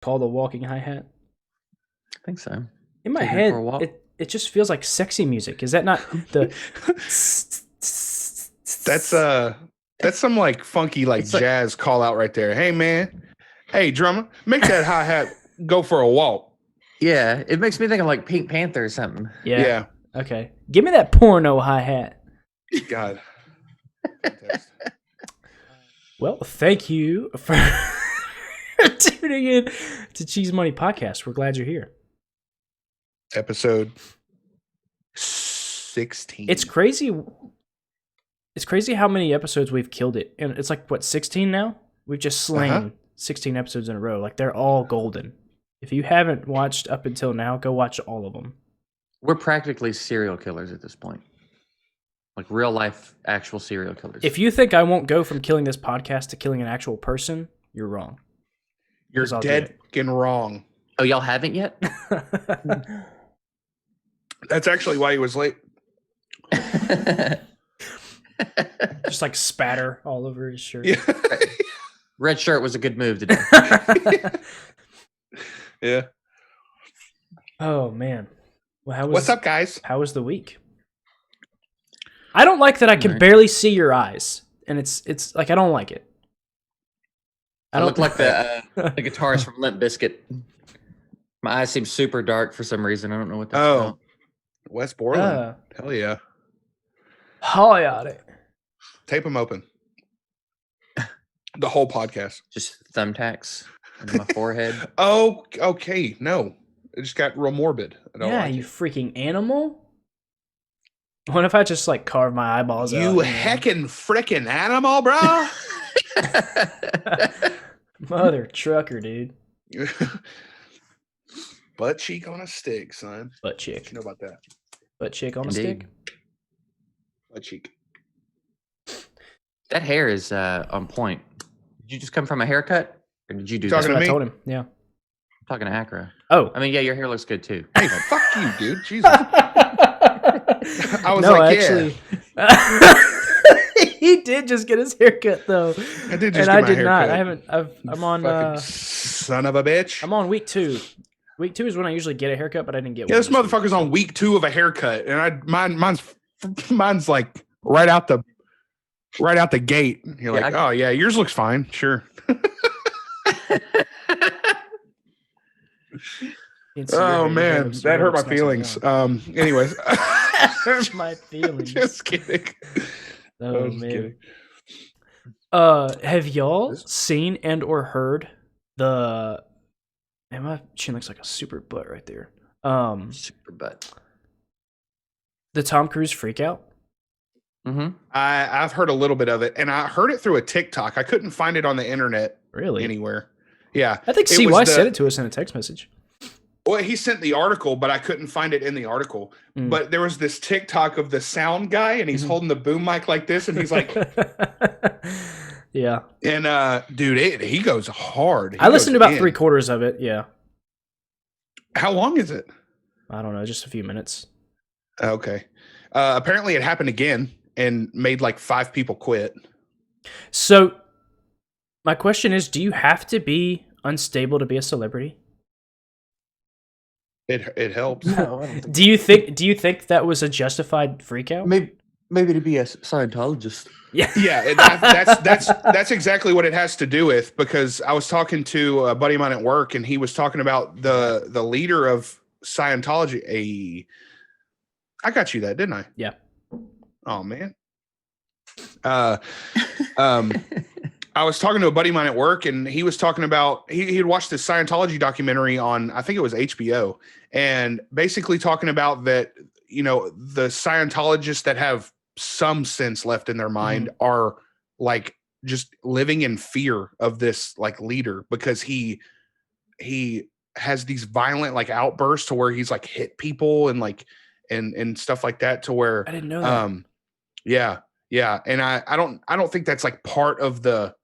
called a walking hi-hat? I think so. In my Take her for a head, walk. it just feels like sexy music. Is that not the? That's some like funky like It's like- jazz call out right there. Hey man, hey drummer, make that hi hat go for a walk. Yeah, it makes me think of like Pink Panther or something. Yeah. Okay. Give me that porno hi-hat. God. Well, thank you for tuning in to Cheese Money Podcast. We're glad you're here. Episode 16. It's crazy. It's crazy how many episodes we've killed it. And it's like, what, 16 now? We've just slain 16 episodes in a row. Like, they're all golden. If you haven't watched up until now, go watch all of them. We're practically serial killers at this point. Like real life, actual serial killers. If you think I won't go from killing this podcast to killing an actual person, you're wrong. You're 'Cause I'll do dead fucking wrong. Oh, y'all haven't yet? That's actually why he was late. Just like spatter all over his shirt. Yeah. Red shirt was a good move today. Yeah. Oh man. Well, What's up, guys? How was the week? I don't like that I can Alright. barely see your eyes, and it's like I don't like it. I look like the guitarist from Limp Bizkit. My eyes seem super dark for some reason. I don't know what that's about. West Borland. Hell yeah. Hi, Tape them open. The whole podcast. Just thumbtacks on my forehead. Oh, okay. No. It just got real morbid. I don't Yeah, like you it. freaking animal. What if I just like carve my eyeballs out? You heckin' frickin' animal, bro. Mother trucker, dude. Butt cheek on a stick, son. Butt What chick. you know about that? Butt chick on a Indeed. stick. Butt cheek. That hair is on point. Did you just come from a haircut? Or did you do That's Talking that? what to I me? told him. Yeah. I'm talking to Achro. Oh. I mean, yeah, your hair looks good too. Hey, fuck you, dude. Jesus. I was no, like, actually, he did just get his haircut though, I did just and get I my did hair not. cut. I haven't. I'm on. Fucking son of a bitch. I'm on week 2. Week 2 is when I usually get a haircut, but I didn't get Yeah, one. this motherfucker's on week 2 of a haircut, and mine's like right out the gate. You're Yeah, like, oh yeah, yours looks fine, sure. Oh man, that hurt my feelings. Anyways, hurt my feelings. just kidding. Oh Just man. kidding. Have y'all seen and or heard the? Man, my chin looks like a super butt right there. Super butt. The Tom Cruise freak out. Mm-hmm. I've heard a little bit of it, and I heard it through a TikTok. I couldn't find it on the internet Really? anywhere. Yeah, I think it was CY sent it to us in a text message. Well, he sent the article, but I couldn't find it in the article. Mm. But there was this TikTok of the sound guy, and he's holding the boom mic like this, and he's like, yeah. and dude, he goes hard. I listened to about in. 3/4 of it. Yeah. How long is it? I don't know, just a few minutes. Okay. Apparently, it happened again and made like 5 people quit. So, my question is: do you have to be unstable to be a celebrity? It helps. No, I don't think Do you think that was a justified freakout? maybe to be a Scientologist. Yeah. Yeah, that's exactly what it has to do with, because I was talking to a buddy of mine at work, and he was talking about the leader of Scientology. I got you that, didn't I? Yeah. Oh man. I was talking to a buddy of mine at work, and he was talking about he had watched this Scientology documentary on, I think it was HBO, and basically talking about that, you know, the Scientologists that have some sense left in their mind are like just living in fear of this like leader, because he has these violent like outbursts to where he's like hit people and like and stuff like that, to where I didn't know that. yeah, and I don't think that's like part of the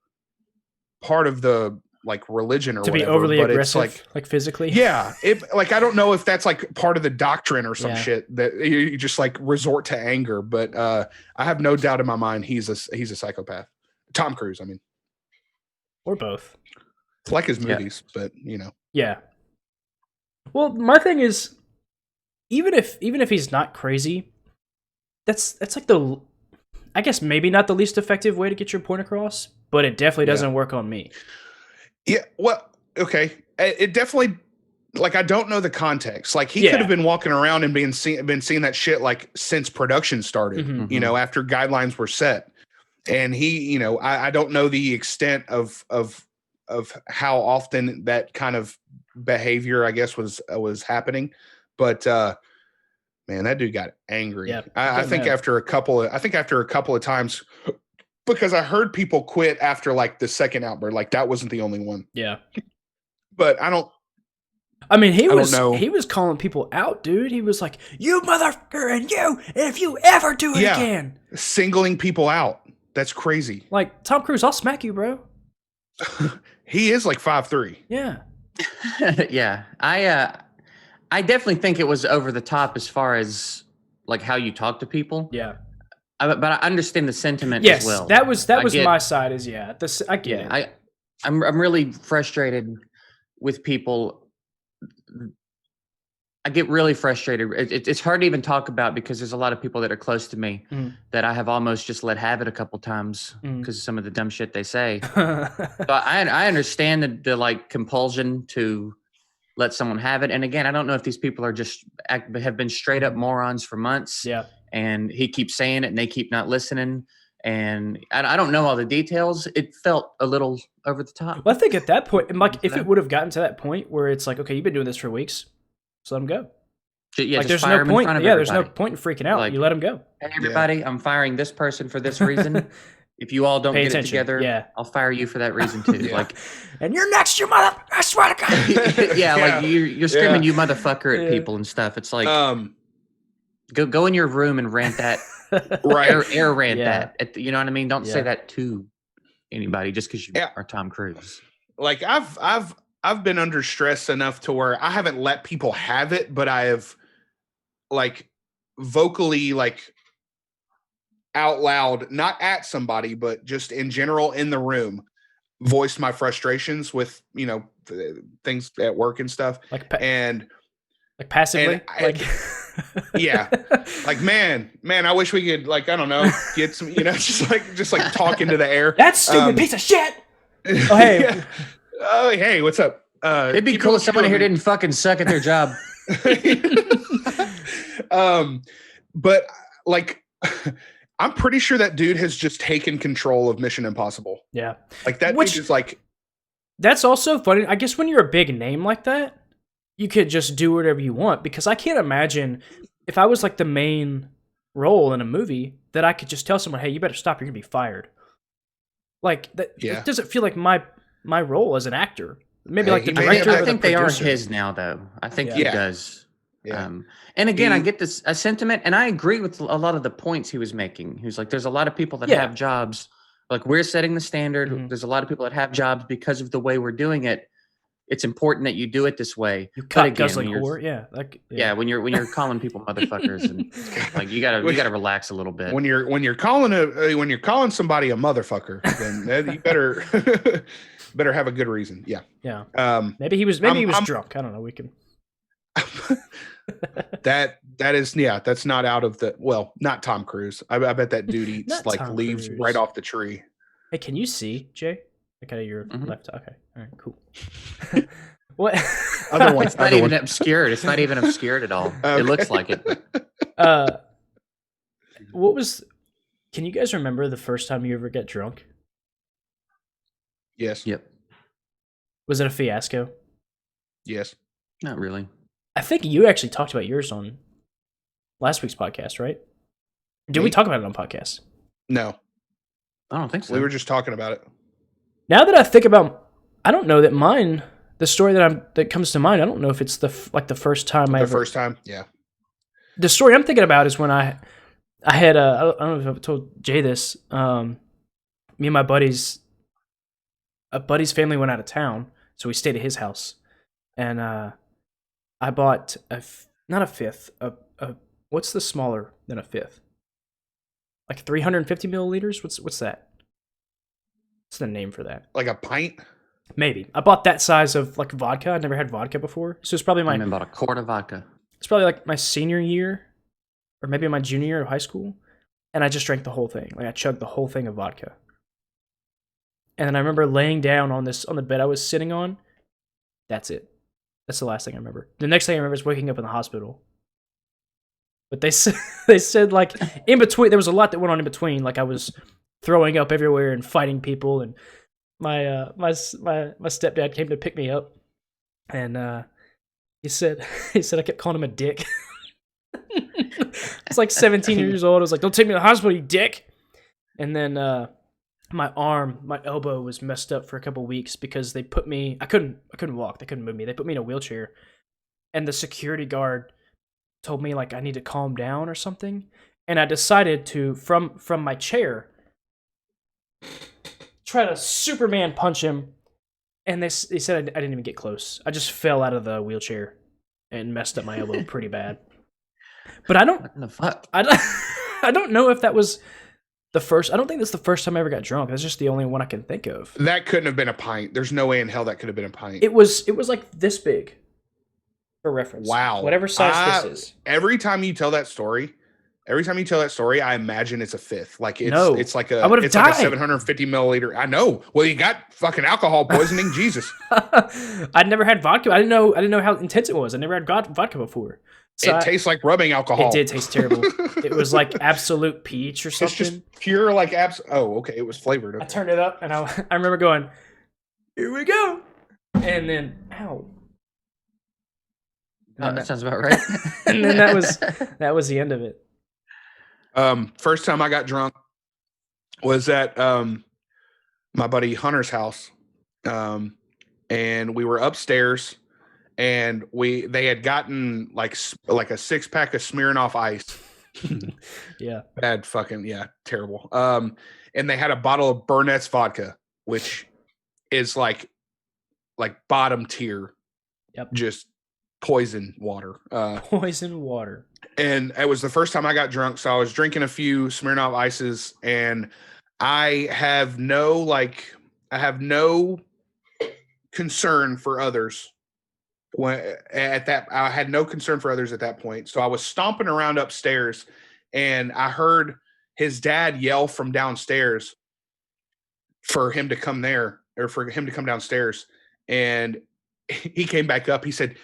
like religion or To be whatever, overly but it's aggressive, like physically. yeah, like I don't know if that's like part of the doctrine or some Yeah. shit that you just like resort to anger, but I have no doubt in my mind he's a psychopath. Tom Cruise, I mean, Or both. like his Yeah. movies, but you know. Yeah. Well, my thing is, even if he's not crazy, that's like I guess maybe not the least effective way to get your point across, but it definitely doesn't work on me. Yeah. Well, okay. It definitely. Like, I don't know the context. Like, he could have been walking around and been seeing that shit like since production started. You know, after guidelines were set, and he, you know, I don't know the extent of how often that kind of behavior, I guess, was happening, but man, that dude got angry. Yeah, I think after a couple of times, because I heard people quit after like the second outburst. Like, that wasn't the only one. Yeah, but I don't. I mean, he was calling people out, dude. He was like, "You motherfucker, and if you ever do it again," singling people out. That's crazy. Like, Tom Cruise, I'll smack you, bro. He is like 5'3". Yeah. Yeah. I definitely think it was over the top as far as like how you talk to people. Yeah. But I understand the sentiment as well. That was my side. Is I get it. I'm really frustrated with people. I get really frustrated. It's hard to even talk about because there's a lot of people that are close to me that I have almost just let have it a couple times because of some of the dumb shit they say. So I understand the like compulsion to let someone have it. And again, I don't know if these people are just have been straight up morons for months. Yeah. And he keeps saying it and they keep not listening. And I don't know all the details. It felt a little over the top. Well, I think at that point, like, if it would have gotten to that point where it's like, okay, you've been doing this for weeks, so let him go. Yeah, like, there's no point. There's no point in freaking out. Like, you let him go. Hey, everybody, I'm firing this person for this reason. If you all don't get it together, I'll fire you for that reason too. Like, and you're next, you mother! I swear to God. Like you're screaming, you motherfucker at people and stuff. It's like, go in your room and rant that. Right, air rant that. You know what I mean? Don't say that to anybody just because you are Tom Cruise. Like, I've been under stress enough to where I haven't let people have it, but I have like vocally, like out loud, not at somebody, but just in general in the room, voiced my frustrations with, you know, things at work and stuff. Like passively. Yeah. Like, man, I wish we could, like, I don't know, get some, you know, just like talk into the air. That stupid piece of shit. Oh, hey. Yeah. Oh, hey, what's up? It'd be cool if someone here didn't fucking suck at their job. But like, I'm pretty sure that dude has just taken control of Mission Impossible. Yeah. Like, that dude is like. That's also funny. I guess when you're a big name like that, you could just do whatever you want, because I can't imagine if I was like the main role in a movie that I could just tell someone, hey, you better stop, you're gonna be fired. Like, that it doesn't feel like my role as an actor. Maybe like the director. I think they are his now, though. I think he does. Yeah. And again, I get this a sentiment, and I agree with a lot of the points he was making. He was like, there's a lot of people that have jobs. Like, we're setting the standard. There's a lot of people that have jobs because of the way we're doing it. It's important that you do it this way. You cut guzzling whore, when you're calling people motherfuckers, and like you gotta relax a little bit. When you're calling somebody a motherfucker, then you better have a good reason. Yeah. Yeah. Maybe he was drunk. I don't know. We can. that is that's not out of the not Tom Cruise. I bet that dude eats like leaves right off the tree. Hey, can you see, Jay? Like, out of your left. Okay. All right. Cool. What? Other ones. It's not even obscured. It's not even obscured at all. Okay. It looks like it. Can you guys remember the first time you ever get drunk? Yes. Yep. Was it a fiasco? Yes. Not really. I think you actually talked about yours on last week's podcast, right? Did we talk about it on podcast? No. I don't think so. We were just talking about it. Now that I think about, I don't know that mine. The story that comes to mind, I don't know if it's the first time I ever. The first time, yeah. The story I'm thinking about is when I had I don't know if I've told Jay this. Me and my buddy's family went out of town, so we stayed at his house, and I bought not a fifth. What's the smaller than a fifth? Like 350 milliliters. What's that? What's the name for that? Like a pint? Maybe. I bought that size of like vodka. I'd never had vodka before. So it's probably I bought a quart of vodka. It's probably like my senior year or maybe my junior year of high school. And I just drank the whole thing. Like I chugged the whole thing of vodka. And then I remember laying down on the bed I was sitting on. That's it. That's the last thing I remember. The next thing I remember is waking up in the hospital. But they said like in between, there was a lot that went on in between. Like I was throwing up everywhere and fighting people, and my stepdad came to pick me up, and he said I kept calling him a dick. It's like 17 years old. I was like, "Don't take me to the hospital, you dick!" And then my elbow was messed up for a couple weeks because they put me. I couldn't walk. They couldn't move me. They put me in a wheelchair, and the security guard told me like I need to calm down or something, and I decided to from my chair try to Superman punch him, and they said I didn't even get close. I just fell out of the wheelchair and messed up my elbow pretty bad. But I don't know if that was the first. I don't think that's the first time I ever got drunk. That's just the only one I can think of. That couldn't have been a pint. There's no way in hell that could have been a pint. It was like this big. For reference. Wow. Whatever size this is. Every time you tell that story, I imagine it's a fifth. Like it's like a I would have died. Like a 750 milliliter. I know. Well, you got fucking alcohol poisoning. Jesus. I'd never had vodka. I didn't know how intense it was. I never had vodka before. So it tastes like rubbing alcohol. It did taste terrible. It was like absolute peach or something. It's just pure like Oh, okay. It was flavored. Okay. I turned it up and I remember going, "Here we go," and then ow. Oh, that sounds about right. And then that was the end of it. First time I got drunk was at my buddy Hunter's house, and we were upstairs, and they had gotten like a 6-pack of Smirnoff Ice. Yeah, bad fucking terrible. And they had a bottle of Burnett's vodka, which is like bottom tier. Yep, just poison water. Poison water. And it was the first time I got drunk, so I was drinking a few Smirnoff Ices, and I have no concern for others. I had no concern for others at that point. So I was stomping around upstairs, and I heard his dad yell from downstairs for him to come there, or for him to come downstairs. And he came back up. He said,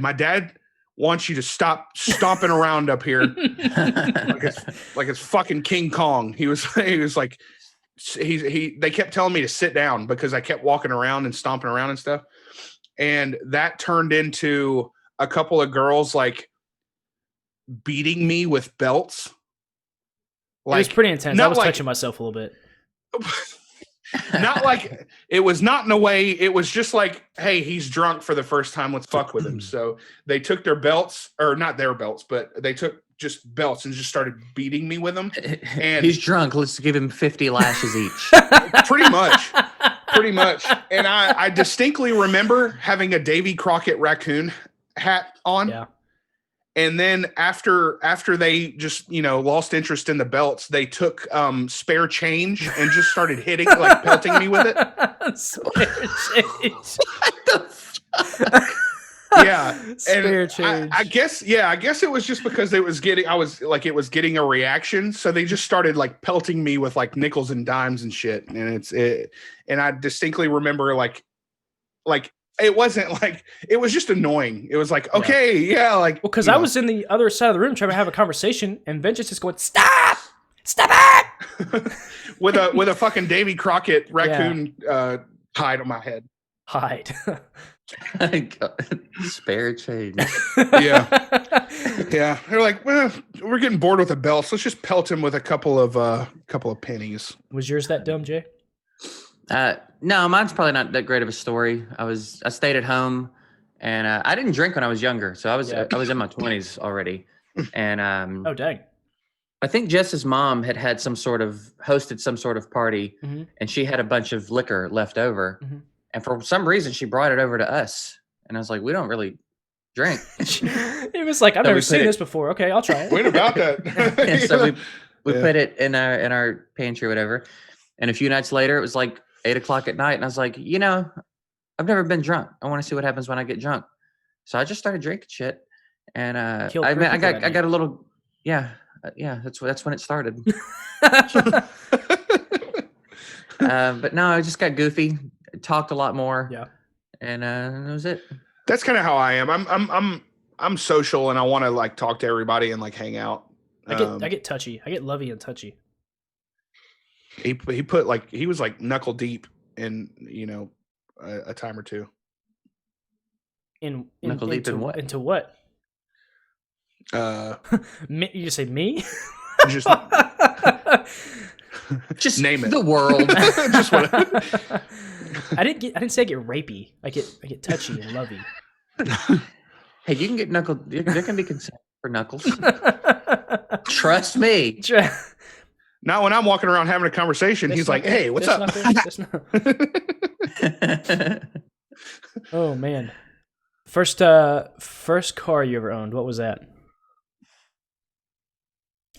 "My dad wants you to stop stomping around up here like it's fucking King Kong." He was like, they kept telling me to sit down because I kept walking around and stomping around and stuff. And that turned into a couple of girls like beating me with belts. Like, it was pretty intense. I was touching myself a little bit. Not like it was not in a way. It was just like, hey, he's drunk for the first time. Let's fuck with him. So they took their belts, or not their belts, but they took just belts and just started beating me with them. And he's drunk. Let's give him 50 lashes each. Pretty much. And I distinctly remember having a Davy Crockett raccoon hat on. Yeah. And then after they just, lost interest in the belts, they took spare change and just started pelting me with it. Spare change. What the fuck? Yeah. Spare change. I guess it was just because it was getting a reaction. So they just started like pelting me with like nickels and dimes and shit. And I distinctly remember like it wasn't like, it was just annoying. It was like, okay, like. Well, because I was in the other side of the room trying to have a conversation, and Vengeance is going, stop it, with a fucking Davy Crockett raccoon hide on my head. Hide. Spare change. Yeah. They're like, well, we're getting bored with the belts. Let's just pelt him with a couple of pennies. Was yours that dumb, Jay? No, mine's probably not that great of a story. I stayed at home, and I didn't drink when I was younger, so I was in my 20s already. And oh dang, I think Jess's mom had hosted some sort of party, mm-hmm. and she had a bunch of liquor left over, mm-hmm. and for some reason she brought it over to us, and I was like, we don't really drink. It was like, I've never seen this before. Okay, I'll try it. What about that? And so we put it in our pantry or whatever. And a few nights later, it was like 8:00 at night, and I was like, I've never been drunk. I want to see what happens when I get drunk. So I just started drinking shit, and I got a little, yeah. That's when it started. But no, I just got goofy, talked a lot more. Yeah, and that was it. That's kind of how I am. I'm social, and I want to like talk to everybody and like hang out. I get touchy. I get lovey and touchy. He put like he was like knuckle deep in a time or two. Knuckle deep in what? Into what? You just say me? Just just name it. The world. Just what? I didn't say I get rapey. I get touchy and lovey. Hey, you can get knuckle. There can be consent for knuckles. Trust me. Not when I'm walking around having a conversation. He's like, "Hey, what's up?" Oh man, first car you ever owned? What was that?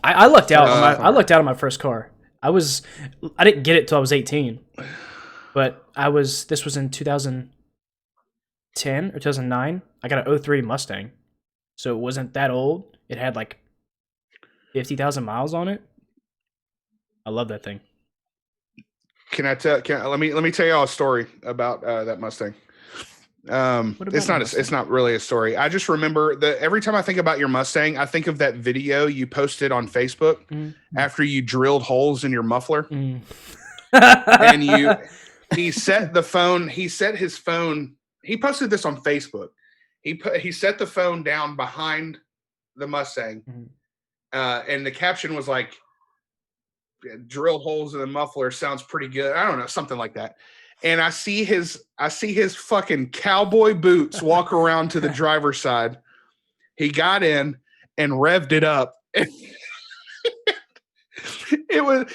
I lucked out. I lucked out on my first car. I didn't get it till I was 18, but this was in 2010 or 2009. I got an 03 Mustang, so it wasn't that old. It had like 50,000 miles on it. I love that thing. Let me tell y'all a story about that Mustang. It's not really a story. I just remember that every time I think about your Mustang, I think of that video you posted on Facebook after you drilled holes in your muffler. And he set his phone. He posted this on Facebook. He set the phone down behind the Mustang. And the caption was like, "Drilled holes in the muffler sounds pretty good." I don't know, something like that. And I see his fucking cowboy boots walk around to the driver's side. He got in and revved it up. It was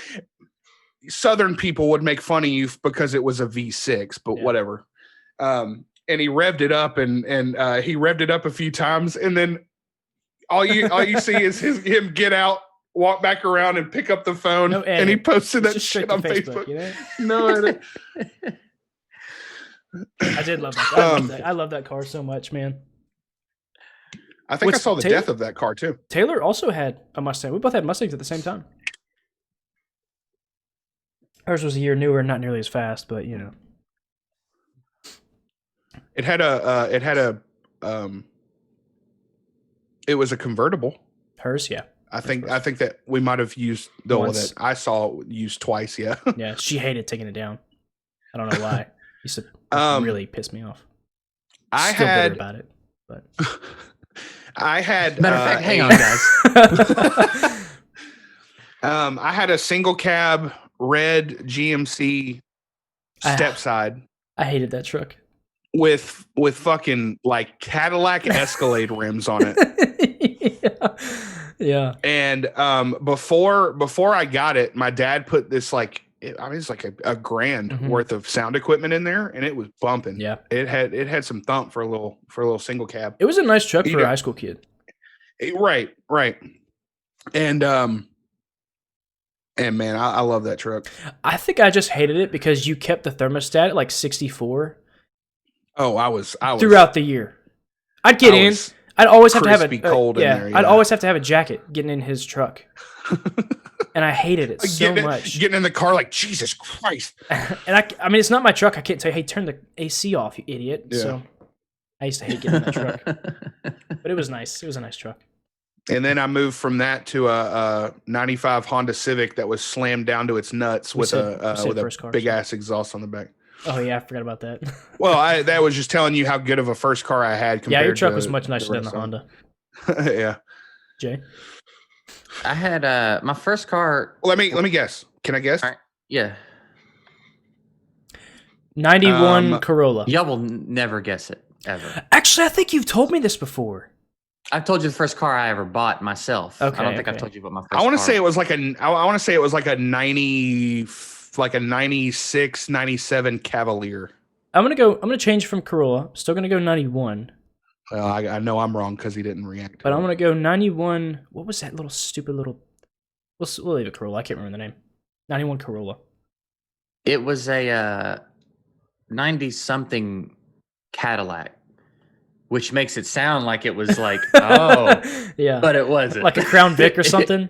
Southern people would make fun of you because it was a V6, but whatever. And he revved it up and he revved it up a few times, and then all you see is him get out, walk back around, and pick up the phone, and he posted that shit on Facebook. No edit. I did love that. I love that car so much, man. I think I saw the death of that car too. Taylor also had a Mustang. We both had Mustangs at the same time. Ours was a year newer, not nearly as fast, but you know. It was a convertible. Hers, yeah. I think that we might have used the one that I saw used twice. Yeah. Yeah, she hated taking it down. I don't know why. Used to really piss me off. Still bitter about it, but I had. Matter of fact, hang on, guys. I had a single cab red GMC stepside. I hated that truck. With fucking like Cadillac Escalade rims on it. Yeah. And before I got it, my dad put this like it's like a grand worth of sound equipment in there, and it was bumping. Yeah. It had some thump for a little single cab. It was a nice truck for a high school kid. Right. And man, I love that truck. I think I just hated it because you kept the thermostat at like 64. Oh, I was throughout the year. I'd get in. I'd always have to have a cold in there. Yeah. I'd always have to have a jacket getting in his truck, and I hated it so much. Getting in the car like Jesus Christ. And I mean, it's not my truck. I can't say, "Hey, turn the AC off, you idiot." Yeah. So I used to hate getting in that truck, but it was nice. It was a nice truck. And then I moved from that to a 95 Honda Civic that was slammed down to its nuts with a big ass exhaust on the back. Oh yeah, I forgot about that. Well, that was just telling you how good of a first car I had. Yeah, your truck was much nicer than the Honda. Yeah. Jay, I had my first car. Let me guess. Can I guess? All right. Yeah. 91 Corolla. Y'all will never guess it ever. Actually, I think you've told me this before. I've told you the first car I ever bought myself. Okay, I don't think I've told you about my first car. I want to say it was like a 90. Like a 96, 97 Cavalier. I'm gonna change from Corolla. Still gonna go 91. Well, I know I'm wrong because he didn't react. But I'm gonna go 91. What was that stupid little? We'll leave it Corolla. I can't remember the name. 91 Corolla. It was a 90-something Cadillac, which makes it sound like it was like, yeah, but it wasn't. Like a Crown Vic or something.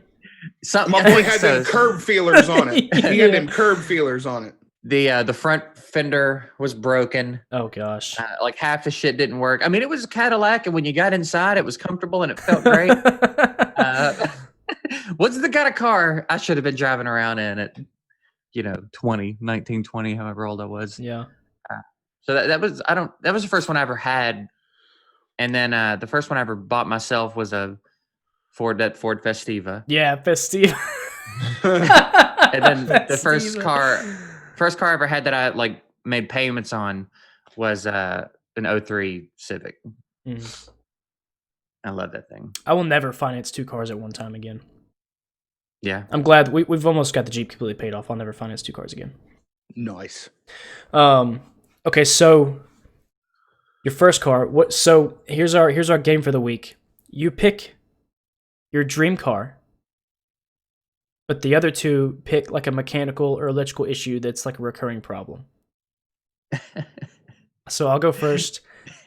My boy had them curb feelers on it. He had them curb feelers on it. The front fender was broken. Oh gosh. Like half the shit didn't work. I mean, it was a Cadillac, and when you got inside, it was comfortable and it felt great. Wasn't the kind of car I should have been driving around in at, 19, 20, however old I was. Yeah. So that was the first one I ever had. And then the first one I ever bought myself was a Ford Festiva. Yeah, Festiva. And then the first car I ever had that I like made payments on was an 03 Civic. Mm. I love that thing. I will never finance 2 cars at one time again. Yeah. I'm glad we've almost got the Jeep completely paid off. I'll never finance 2 cars again. Nice. Okay, so your first car. So here's our game for the week. You pick your dream car, but the other 2 pick like a mechanical or electrical issue that's like a recurring problem. So I'll go first.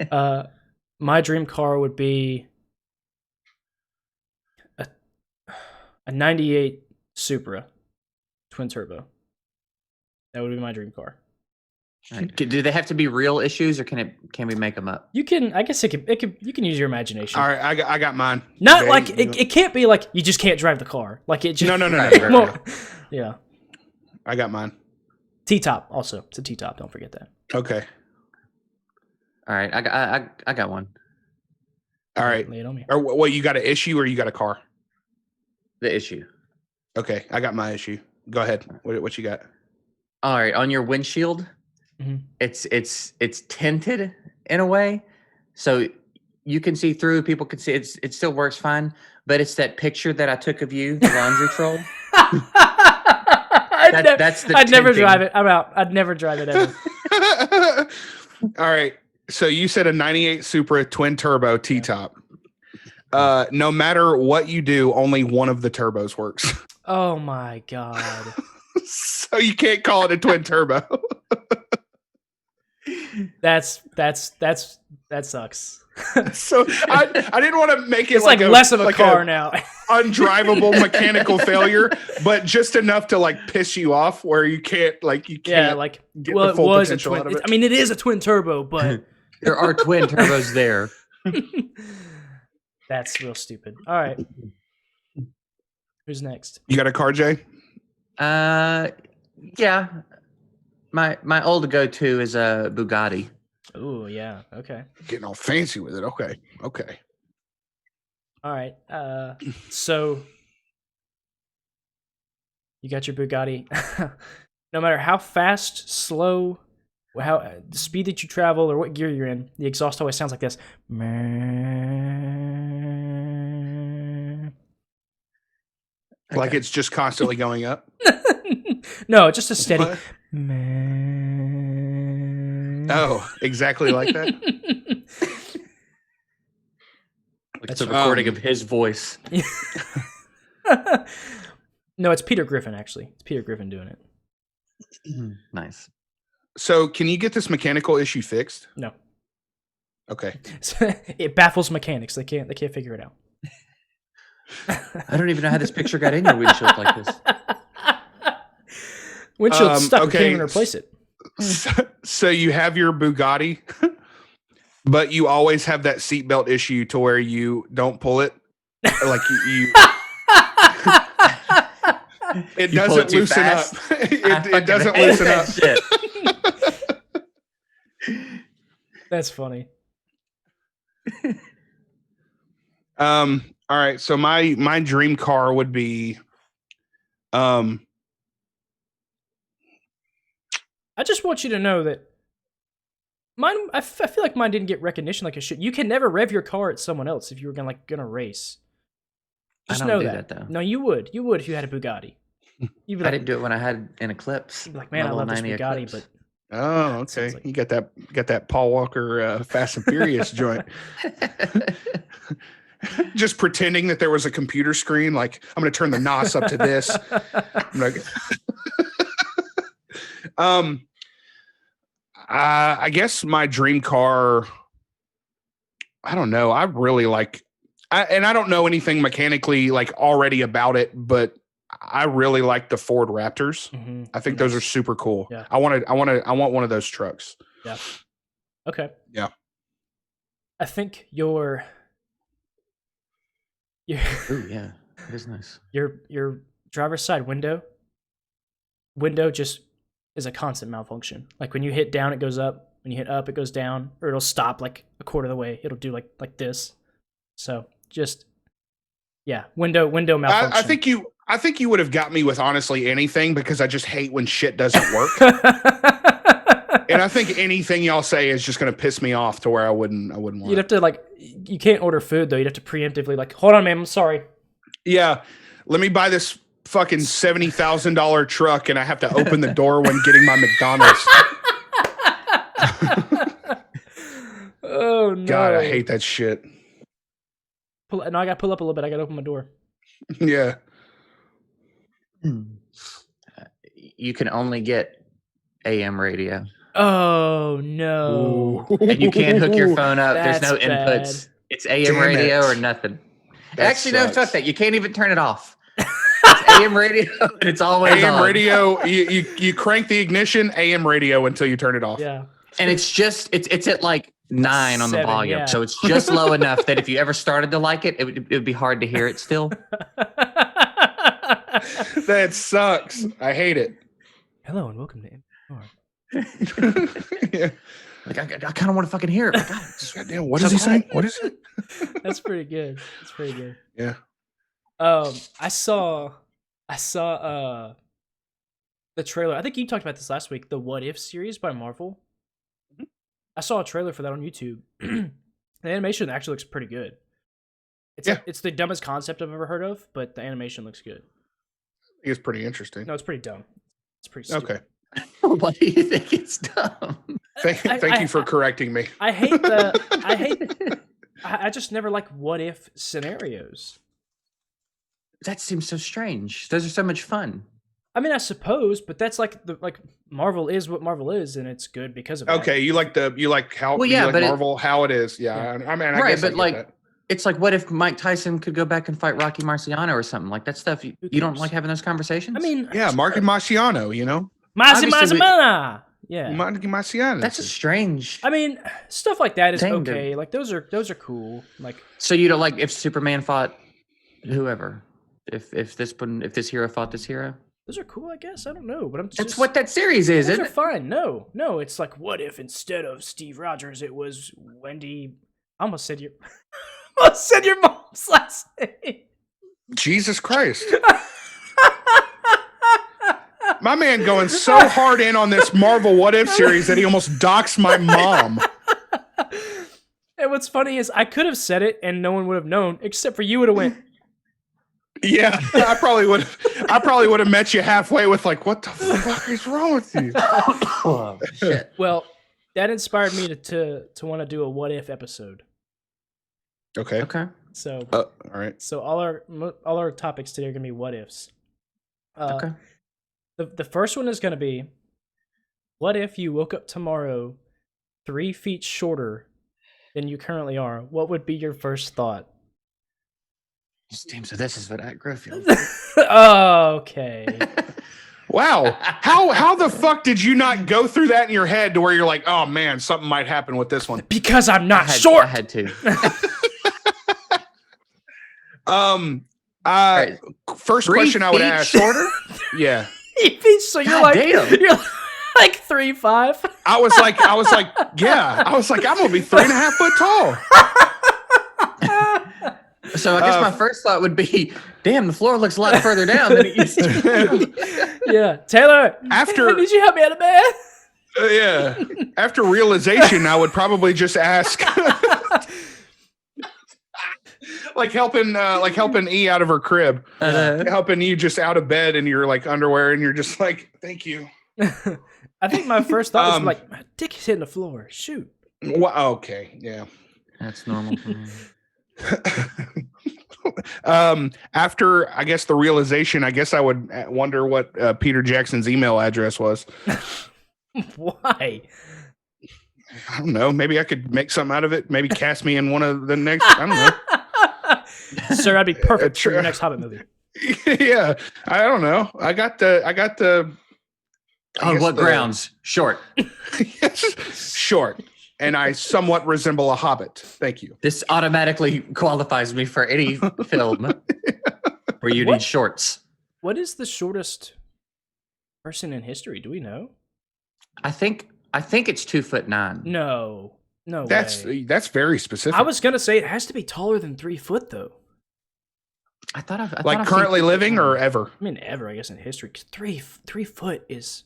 My dream car would be a 98 Supra twin turbo. That would be my dream car. Right. Do they have to be real issues, or can we make them up? You can, I guess you can use your imagination. All right, I got mine. Not like it can't be like you just can't drive the car. Like it just No. Well, yeah. I got mine. T-top also. It's a T-top. Don't forget that. Okay. All right, I got one. All right. Lay it on me. Or what? You got an issue or you got a car? The issue. Okay, I got my issue. Go ahead. What you got? All right, on your windshield, it's tinted in a way, so you can see through. People can see it still works fine, but it's that picture that I took of you, the laundry troll. I'd never drive it. I'm out. I'd never drive it ever. All right. So you said a 98 Supra twin turbo T-top. No matter what you do, only one of the turbos works. Oh my god. So you can't call it a twin turbo. That sucks. So I didn't want to make it it's like less of a car now. Undrivable mechanical failure, but just enough to like piss you off where you can't yeah, like get well, the full it was a potential twin. out of it. I mean, it is a twin turbo, but there are twin turbos there. That's real stupid. All right, who's next? You got a car, Jay? Yeah. My old go-to is a Bugatti. Oh yeah, okay. Getting all fancy with it. Okay. All right. So you got your Bugatti. No matter how fast, slow, the speed that you travel, or what gear you're in, the exhaust always sounds like this. Like it's just constantly going up. No, just a steady. Oh, exactly like that. It's a recording of his voice. No, it's Peter Griffin, actually. It's Peter Griffin doing it. Nice. So can you get this mechanical issue fixed? No. Okay. It baffles mechanics. They can't figure it out. I don't even know how this picture got in your windshield like this. Windshield's stuck. Okay. We can't even replace it. So you have your Bugatti, but you always have that seatbelt issue to where you don't pull it. Like you it doesn't loosen up. It doesn't loosen up. Shit. That's funny. All right. So my dream car would be I just want you to know that mine. I feel like mine didn't get recognition like it should. You can never rev your car at someone else if you were gonna race. Just know that. Though. No, you would. You would if you had a Bugatti. You'd be like, I didn't do it when I had an Eclipse. You'd be like, man, I love this Bugatti, Eclipse. But oh, okay. Like... You got that Paul Walker Fast and Furious joint. Just pretending that there was a computer screen. Like I'm going to turn the NOS up to this. I'm like, I guess my dream car. I don't know. I really like, and I don't know anything mechanically like already about it, but I really like the Ford Raptors. Mm-hmm. I think those are super cool. Yeah. I want one of those trucks. Yeah. Okay. Yeah. I think your Ooh, yeah, it is nice. Your driver's side window just is a constant malfunction. Like when you hit down, it goes up. When you hit up, it goes down, or it'll stop like a quarter of the way. It'll do like this. So just window malfunction. I think you would have got me with honestly anything because I just hate when shit doesn't work. And I think anything y'all say is just going to piss me off to where I wouldn't want. You'd have to you can't order food though. You'd have to preemptively hold on, man. I'm sorry. Yeah, let me buy this fucking $70,000 truck, and I have to open the door when getting my McDonald's. Oh no! God, I hate that shit. No, I got to pull up a little bit. I got to open my door. Yeah. You can only get AM radio. Oh no! Ooh. And you can't hook your phone up. There's no bad. inputs. It's AM radio or nothing. Actually, no, fuck that. You can't even turn it off. It's AM radio and it's always AM on. radio. You crank the ignition, AM radio until you turn it off. Yeah. And it's at like 9 on the 7, volume. yeah. So it's just low enough that if you ever started to like it, it would be hard to hear it still. That sucks. I hate it. Hello and welcome to Yeah. Like I kind of want to fucking hear it. Like, God, goddamn, what is he saying? What is it? That's pretty good. That's pretty good. Yeah. I saw the trailer. I think you talked about this last week, the What If series by Marvel. Mm-hmm. I saw a trailer for that on YouTube. The animation actually looks pretty good. It's the dumbest concept I've ever heard of, but the animation looks good. It's pretty interesting. No, it's pretty dumb. It's pretty stupid. Okay. Why do you think it's dumb? Thank you for correcting me. I just never like what if scenarios. That seems so strange. Those are so much fun. I mean, I suppose, but that's like Marvel is what Marvel is, and it's good because of okay, that. you like how Marvel how it is. Yeah. I mean, I guess but I get that. It's like, what if Mike Tyson could go back and fight Rocky Marciano or something like that stuff? You don't like having those conversations? I mean, yeah, Marky Marciano, you know, Marciano. Yeah, Marky Marciano. That's a strange. I mean, stuff like that is thing okay. Like those are cool. Like, so you don't like if Superman fought whoever, if this hero fought this hero. Those are cool, I guess. I don't know, but that's what that series is, isn't it? Fine. No, it's like, what if instead of Steve Rogers, it was Wendy? I almost said your mom's last name. Jesus Christ. My man going so hard in on this Marvel What If series that he almost doxed my mom. And what's funny is I could have said it and no one would have known, except for you would have went. Yeah, I probably would have met you halfway with like, what the fuck is wrong with you? Oh, shit. Well, that inspired me to want to do a What If episode. Okay. So all right. So all our topics today are gonna be what ifs. Okay. The first one is gonna be, what if you woke up tomorrow 3 feet shorter than you currently are? What would be your first thought? Damn, so this is what Achro feels. Okay. Wow. How the fuck did you not go through that in your head to where you're like, oh man, something might happen with this one? Because I'm not short. I had to. Right. First question I would ask. Shorter? Yeah. So you're like 3'5". I was like, yeah. I was like, I'm gonna be 3.5 foot tall. So I guess my first thought would be, damn, the floor looks a lot further down than it used to. Yeah, Taylor. Did you help me out of bed? Yeah. After realization, I would probably just ask. like helping E out of her crib, helping you just out of bed in your like underwear, and you're just like, thank you. I think my first thought was like, my dick is hitting the floor. Shoot. Well, okay, yeah, that's normal for me. After I guess the realization, I guess I would wonder what Peter Jackson's email address was. Why? I don't know. Maybe I could make something out of it. Maybe cast me in one of the next. I don't know. Sir, that'd be perfect for your next Hobbit movie. Yeah, I don't know. I got the. On what grounds? Short. Yes, short. And I somewhat resemble a hobbit. Thank you. This automatically qualifies me for any film where you need shorts. What is the shortest person in history? Do we know? I think it's 2'9". No That's very specific. I was gonna say it has to be taller than 3 foot, though. I thought like currently living or ever. I mean, ever, I guess, in history. 3 foot is.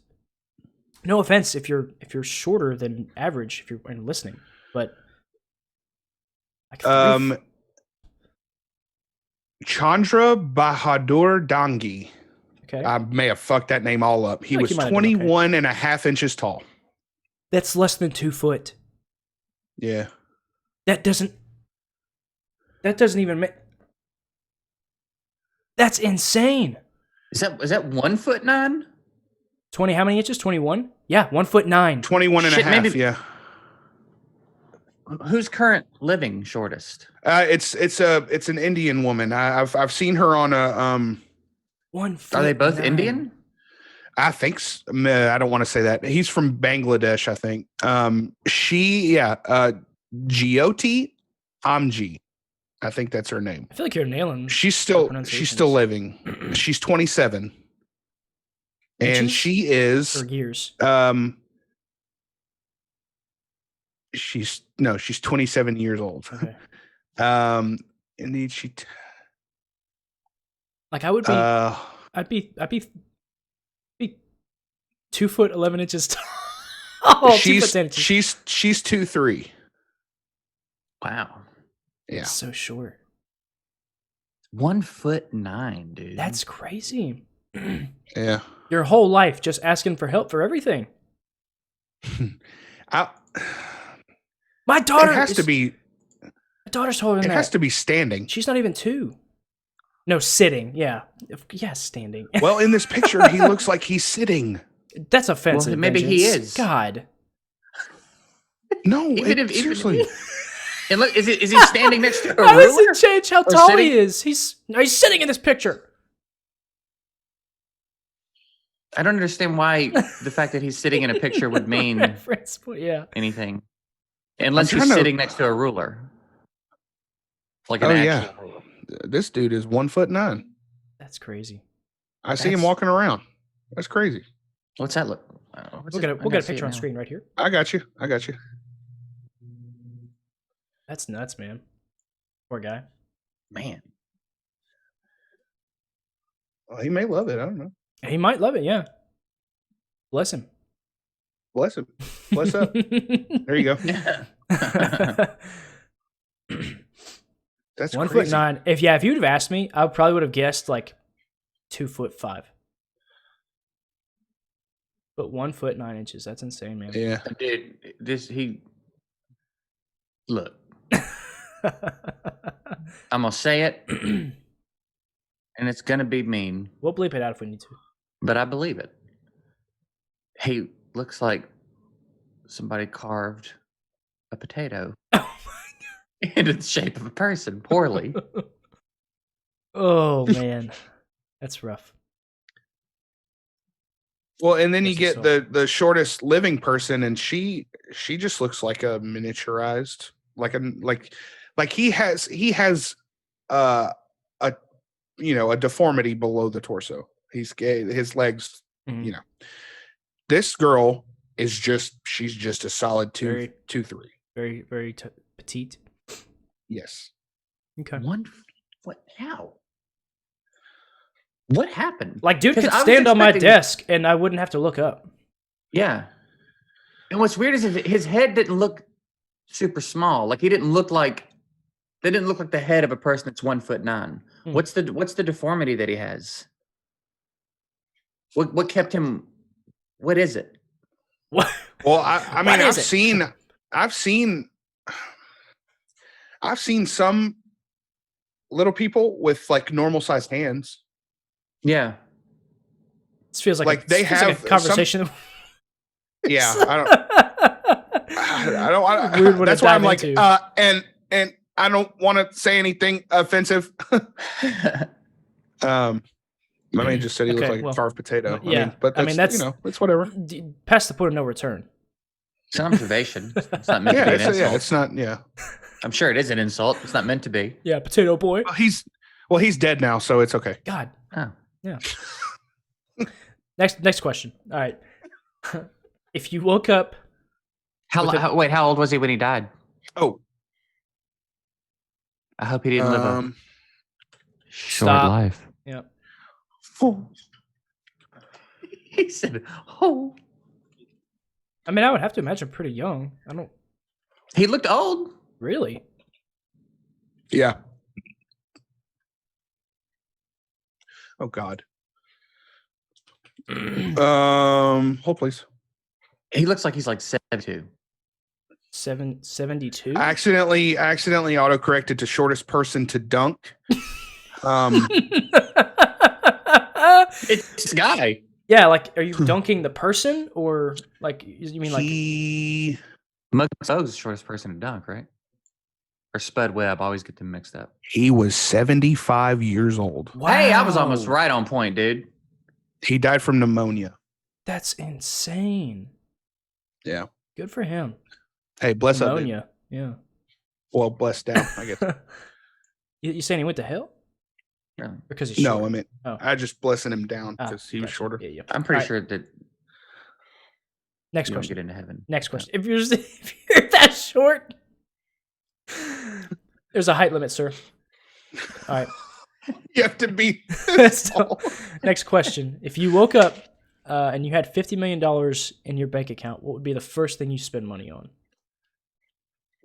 No offense if you're shorter than average if you're listening, but like Chandra Bahadur Dangi. Okay. I may have fucked that name all up. He was 21 and a half inches tall. That's less than 2 foot. Yeah. That doesn't even make. That's insane. Is that 1'9"? 20, how many inches? 21? Yeah, 1'9". 21 and a half, maybe. Yeah. Who's current living shortest? It's an Indian woman. I've seen her on a 1 foot. Are they both 9. Indian? I think I don't want to say that. He's from Bangladesh, I think. Jyoti Amji. I think that's her name. I feel like you're nailing. She's still living. She's 27. And she is for years. She's 27 years old. Okay. Indeed like I would be I'd be 2 foot 11 inches tall. Oh, she's 2'3". Wow. Yeah. That's so short. 1'9", dude. That's crazy. Yeah. Your whole life just asking for help for everything. My daughter has to be. My daughter's taller than that. It has to be standing. She's not even 2. No, sitting. Yeah. Yeah, standing. Well, in this picture, he looks like he's sitting. That's offensive. Well, maybe he is. God. No, seriously. And look, is he standing next to a ruler? How does it change how tall he is? He's sitting in this picture. I don't understand why the fact that he's sitting in a picture would mean anything. Unless he's sitting next to a ruler. Like an actual ruler. This dude is 1'9". That's crazy. I see him walking around. That's crazy. What's that look? We'll get a picture on screen right here. I got you. That's nuts, man. Poor guy. Man. Well, he may love it. I don't know. He might love it, yeah. Bless him. Bless him. Bless up. There you go. That's 1'9". If you'd have asked me, I probably would have guessed like 2'5". But 1'9". That's insane, man. Yeah. Dude, look. I'm gonna say it, and it's gonna be mean. We'll bleep it out if we need to. But I believe it. He looks like somebody carved a potato into the shape of a person poorly. Oh man, that's rough. Well, and then you get the shortest living person, and she just looks like a miniaturized, like he has a deformity below the torso. His legs, This girl is she's just a solid 2'3". Very, very petite. Yes. Okay. How? What happened? Like, dude could stand on my desk and I wouldn't have to look up. Yeah. And what's weird is his head didn't look super small. Like, they didn't look like the head of a person that's 1'9". What's the deformity that he has? What kept him? What is it? What? Well, I mean, I've seen some little people with like normal sized hands. Yeah. This feels like they have a conversation. Yeah, I don't. Weird one to That's why I'm dive like, into. and I don't want to say anything offensive. My man just said he looked Okay, like well, a carved potato. yeah, I mean, that's it's whatever. Past the point of no return. It's an observation. It's not meant to be an insult. It's not. Yeah, I'm sure it is an insult. It's not meant to be. Yeah, potato boy. He's dead now, so it's okay. God. Oh. Yeah. Next question. All right. If you woke up. Wait, how old was he when he died? Oh. I hope he didn't live a short life. Yeah. Oh. He said, "Oh." I mean, I would have to imagine pretty young. I don't. He looked old. Really? Yeah. Oh God. Hold please. He looks like he's like 72. 72? Accidentally autocorrected to shortest person to dunk. It's this guy. Yeah, like, are you dunking the person, or like you mean like Muggsy Bogues is the shortest person to dunk, right? Or Spud Webb? I always get them mixed up. He was 75 years old. Wow. Hey, I was almost right on point, dude. He died from pneumonia. That's insane. Yeah. Good for him. Hey, bless up. Pneumonia. Yeah. Well, blessed down, I guess. You saying he went to hell? Really? Because he's short? No, I mean, I just blessing him down because he was shorter. Yeah. I'm pretty sure that next you question. Don't get into heaven. Next question. If you're that short, there's a height limit, sir. All right. You have to be. So, next question. If you woke up and you had $50 million in your bank account, what would be the first thing you spend money on?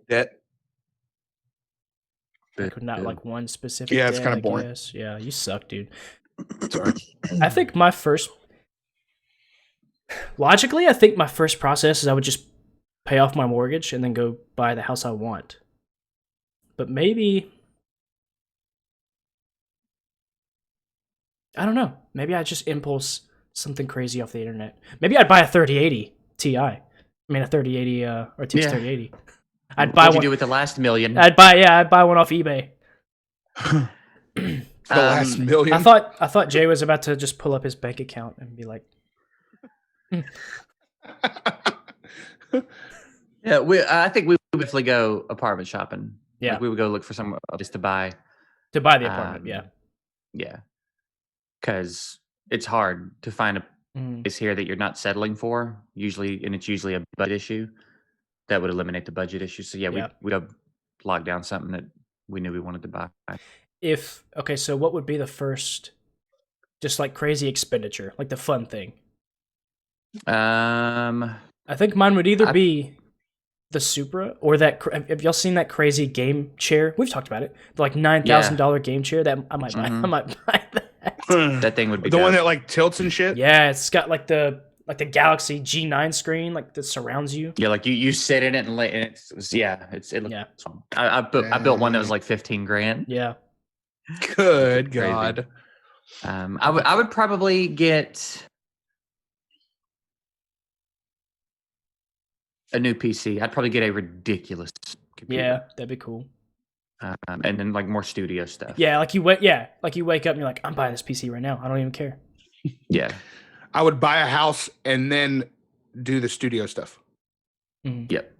Debt. Like, not like one specific. Yeah, it's debt, kind of boring. Guess. Yeah, you suck, dude. Sorry. I think my first. Logically, I think my first process is I would just pay off my mortgage and then go buy the house I want. But maybe. I don't know. Maybe I just impulse something crazy off the internet. Maybe I'd buy a 3080 Ti. I mean, a 3080 or RTX 3080. I'd buy What'd one. You do with the last million? I'd buy one off eBay. The last million. I thought Jay was about to just pull up his bank account and be like, Yeah, I think we would definitely go apartment shopping. Yeah, like we would go look for some just to buy the apartment. Yeah, because it's hard to find a place here that you're not settling for. Usually, and it's usually a budget issue. That would eliminate the budget issue. So yeah, we'd lock down something that we knew we wanted to buy. So what would be the first, just like crazy expenditure, like the fun thing? I think mine would either be the Supra or that. Have y'all seen that crazy game chair? We've talked about it. The like $9,000 game chair that I might buy. I might buy that. That thing would be the one that like tilts and shit. Yeah, it's got like the Galaxy G9 screen, like that surrounds you. Yeah, like you sit in it and it looks fun. I built one that was like $15,000. Yeah. Good God. I would probably get a new PC. I'd probably get a ridiculous computer. Yeah, that'd be cool. And then like more studio stuff. Yeah, like you wake up and you're like, I'm buying this PC right now. I don't even care. Yeah. I would buy a house and then do the studio stuff. Mm-hmm. Yep.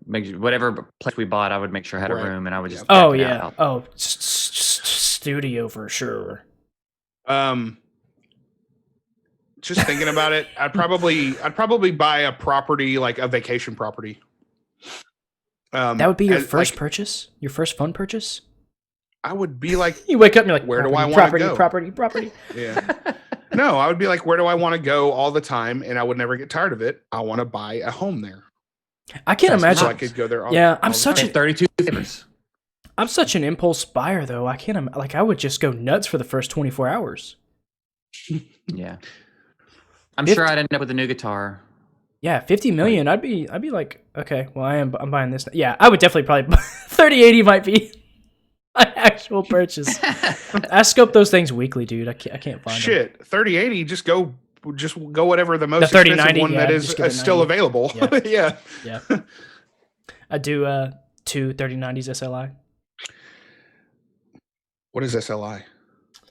Make sure, whatever place we bought, I would make sure I had a room, and I would just. Oh yeah. Oh, studio for sure. Just thinking about it, I'd probably buy a property, like a vacation property. That would be your first purchase, your first fun purchase. I would be like, you wake up and you're like, where do I want to go? Property. Yeah. No, I would be like, where do I want to go all the time? And I would never get tired of it. I want to buy a home there. I can't imagine. So I could go there. I'm such a 32 favors. I'm such an impulse buyer, though. I can't. Like, I would just go nuts for the first 24 hours. Yeah, I'm sure I'd end up with a new guitar. Yeah, 50 million. I'd be like, okay, well, I'm buying this. Yeah, I would definitely probably 3080 might be my actual purchase. I scope those things weekly, dude. I can't find them. 3080. Just go just go whatever the most The expensive 3090, one that is still available. Yeah. Yeah. I do two 3090s SLI. What is SLI?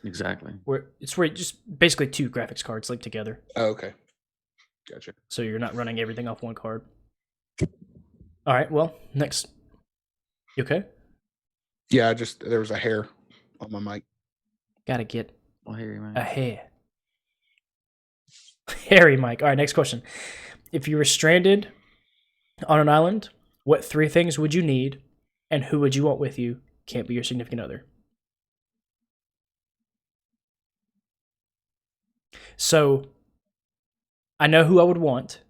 Exactly. Where just basically two graphics cards linked together. Oh, okay. Gotcha. So you're not running everything off one card. All right. Well, next. You okay? Yeah, there was a hair on my mic. Gotta get I'll hear you, man. a hair. Hairy mic. All right. Next question. If you were stranded on an island, what 3 things would you need, and who would you want with you? Can't be your significant other. So, I know who I would want.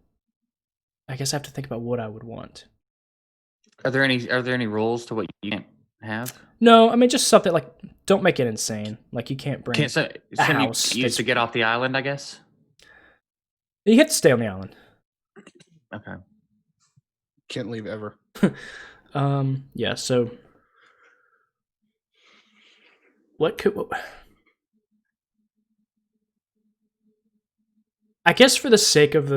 I guess I have to think about what I would want. Are there any rules to what you can't have? No, I mean just something like don't make it insane. Like you can't bring So a house. You used to get off the island, I guess. You have to stay on the island. Okay. Can't leave ever. Yeah. So, what could? I guess for the sake of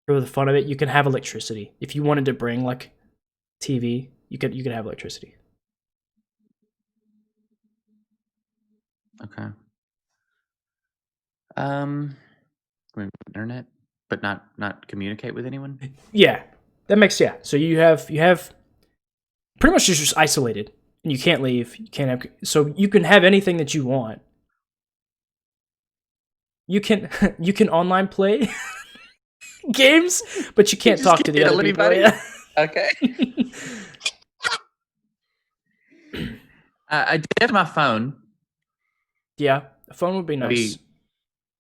for the fun of it, you can have electricity. If you wanted to bring like TV, you could have electricity. Okay. Internet, but not communicate with anyone. Yeah, that makes So you have pretty much just isolated, and you can't leave. You can't have. So you can have anything that you want. You can online play games, but you can't talk to the other people. Yeah. Okay. I did have my phone. Yeah, a phone would be nice.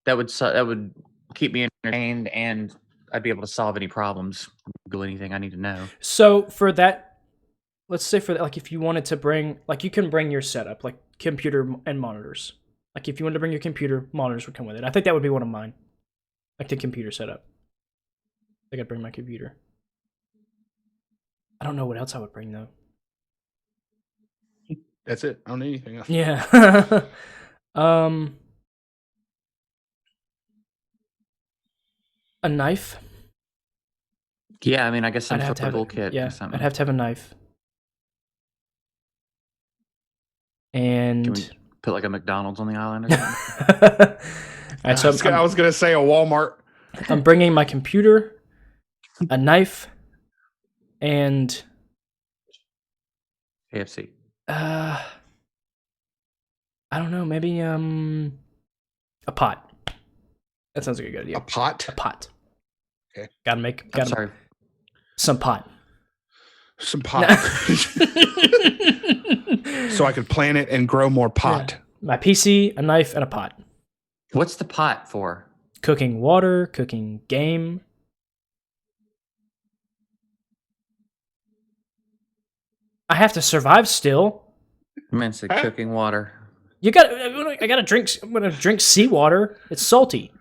That would keep me entertained, and I'd be able to solve any problems, Google anything I need to know. So for that, let's say for that, like if you wanted to bring, like you can bring your setup, like computer and monitors. Like if you wanted to bring your computer, monitors would come with it. I think that would be one of mine, like the computer setup. I think I'd bring my computer. I don't know what else I would bring though. That's it. I don't need anything else. Yeah. A knife. Yeah, I mean, I guess some I'd sort of toolkit or something. I'd have to have a knife. And can we put like a McDonald's on the island or something? All right, so I was gonna say a Walmart. I'm bringing my computer, a knife, and KFC. I don't know, maybe a pot. That sounds like a good idea. A pot? A pot. Okay. Gotta some pot. Some pot. So I could plant it and grow more pot. Yeah. My PC, a knife, and a pot. What's the pot for? Cooking water, cooking game. I have to survive still. I meant to cooking water. I gotta drink. I'm gonna drink seawater. It's salty.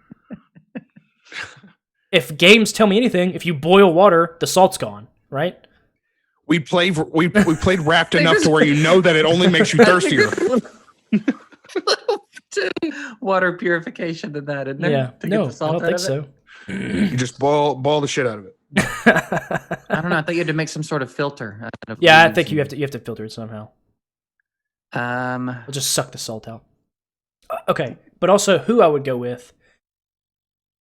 If games tell me anything, if you boil water, the salt's gone, right? We played Wrapped enough to where you know that it only makes you thirstier. Water purification to that, isn't it? Yeah. No, I don't think so. You just boil the shit out of it. I don't know. I thought you had to make some sort of filter. Yeah, I think you have to filter it somehow. We'll We'll just suck the salt out. Okay, but also who I would go with.